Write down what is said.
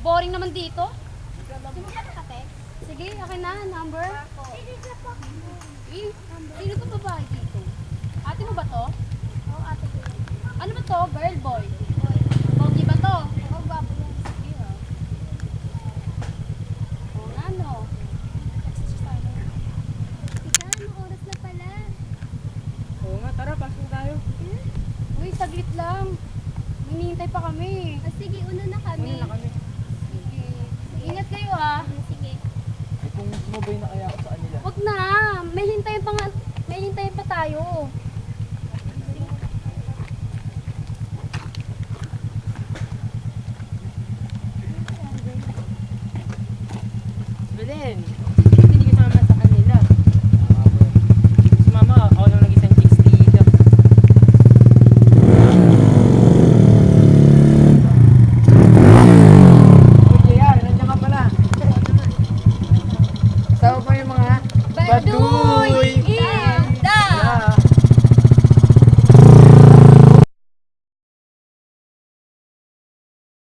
Boring naman dito. Sino ka nakatext? Sige, akin na, number. Sige ka po. Sino to babae dito? Ate mo ba to? Oo, ate ko yan. Ano ba to? Girl, boy? Boy. Pogi ba to? Oo, gwapo yan. Sige ha. O nga no. Ika, anong oras na pala? Oo nga, tara, pasok tayo. Uy, saglit lang. Hinihintay pa kami. Ah, sige, una na kami. Una na kami. Sige. Ingat kayo ah. Sige. Eh, kung sumabay na kaya ako sa kanila. Wag na. May hintayin pa tayo. Belen!